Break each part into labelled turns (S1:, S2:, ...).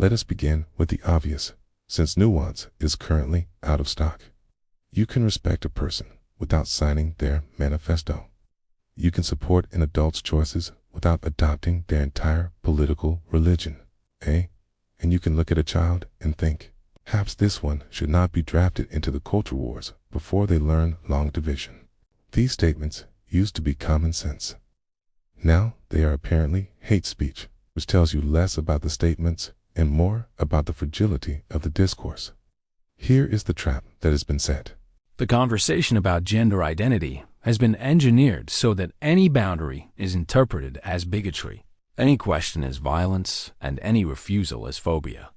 S1: Let us begin with the obvious, since nuance is currently out of stock. You can respect a person without signing their manifesto. You can support an adult's choices without adopting their entire political religion, And you can look at a child and think, perhaps this one should not be drafted into the culture wars before they learn long division. These statements used to be common sense. Now they are apparently hate speech, which tells you less about the statements and more about the fragility of the discourse. Here is the trap that has been set.
S2: The conversation about gender identity has been engineered so that any boundary is interpreted as bigotry, any question as violence, and any refusal as phobia.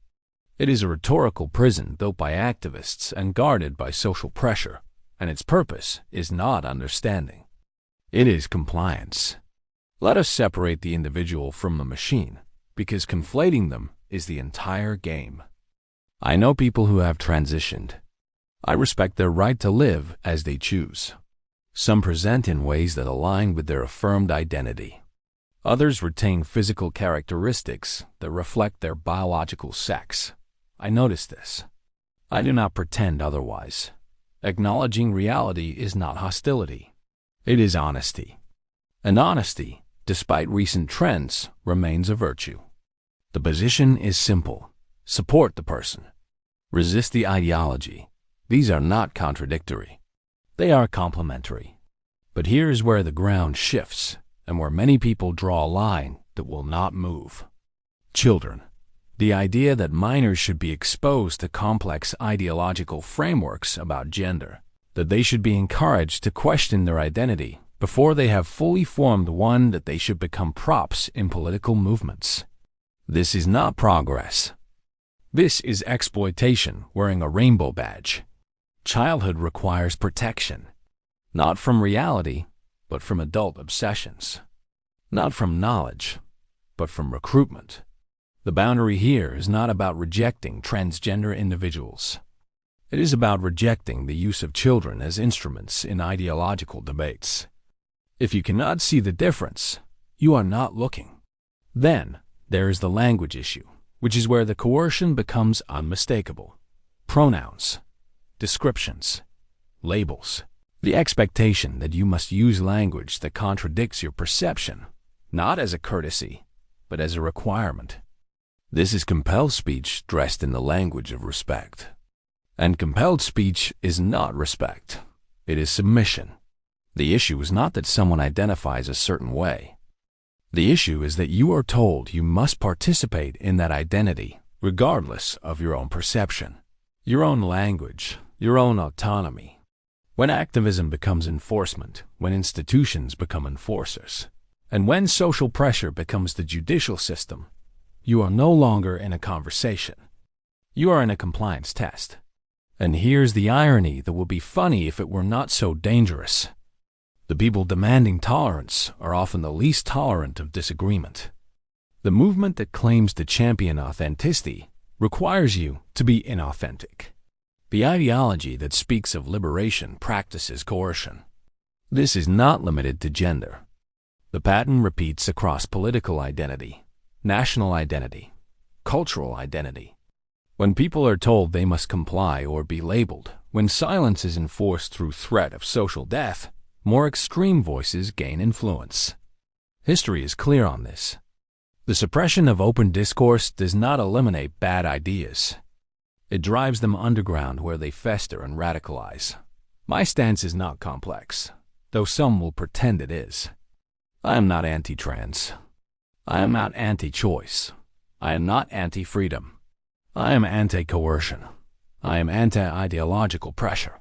S2: It is a rhetorical prison built by activists and guarded by social pressure, and its purpose is not understanding. It is compliance. Let us separate the individual from the machine, because conflating them is the entire game. I know people who have transitioned. I respect their right to live as they choose. Some present in ways that align with their affirmed identity. Others retain physical characteristics that reflect their biological sex. I notice this. I do not pretend otherwise. Acknowledging reality is not hostility. It is honesty. And honesty, despite recent trends, remains a virtue. The position is simple. Support the person. Resist the ideology. These are not contradictory. They are complementary. But here is where the ground shifts and where many people draw a line that will not move. Children. The idea that minors should be exposed to complex ideological frameworks about gender, that they should be encouraged to question their identity before they have fully formed one, that they should become props in political movements. This is not progress. This is exploitation wearing a rainbow badge. Childhood requires protection, not from reality, but from adult obsessions. Not from knowledge, but from recruitment. The boundary here is not about rejecting transgender individuals. It is about rejecting the use of children as instruments in ideological debates. If you cannot see the difference, you are not looking. Then there is the language issue, which is where the coercion becomes unmistakable. Pronouns, descriptions, labels, the expectation that you must use language that contradicts your perception, not as a courtesy, but as a requirement. This is compelled speech dressed in the language of respect. And compelled speech is not respect. It is submission. The issue is not that someone identifies a certain way. The issue is that you are told you must participate in that identity, regardless of your own perception, your own language, your own autonomy. When activism becomes enforcement, when institutions become enforcers, and when social pressure becomes the judicial system, you are no longer in a conversation. You are in a compliance test. And here's the irony that would be funny if it were not so dangerous. The people demanding tolerance are often the least tolerant of disagreement. The movement that claims to champion authenticity requires you to be inauthentic. The ideology that speaks of liberation practices coercion. This is not limited to gender. The pattern repeats across political identity, national identity, cultural identity. When people are told they must comply or be labeled, when silence is enforced through threat of social death, more extreme voices gain influence. History is clear on this. The suppression of open discourse does not eliminate bad ideas. It drives them underground where they fester and radicalize. My stance is not complex, though some will pretend it is. I am not anti-trans. I am not anti-choice. I am not anti-freedom. I am anti-coercion. I am anti-ideological pressure.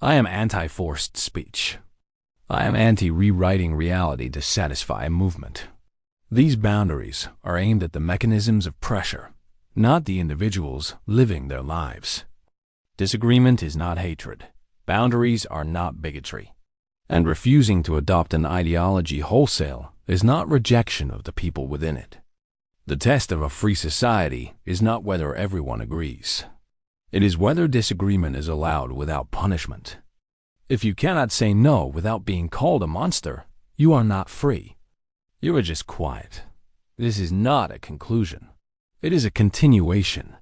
S2: I am anti-forced speech. I am anti-rewriting reality to satisfy a movement. These boundaries are aimed at the mechanisms of pressure, not the individuals living their lives. Disagreement is not hatred. Boundaries are not bigotry. And refusing to adopt an ideology wholesale is not rejection of the people within it. The test of a free society is not whether everyone agrees. It is whether disagreement is allowed without punishment. If you cannot say no without being called a monster, you are not free. You are just quiet. This is not a conclusion. It is a continuation,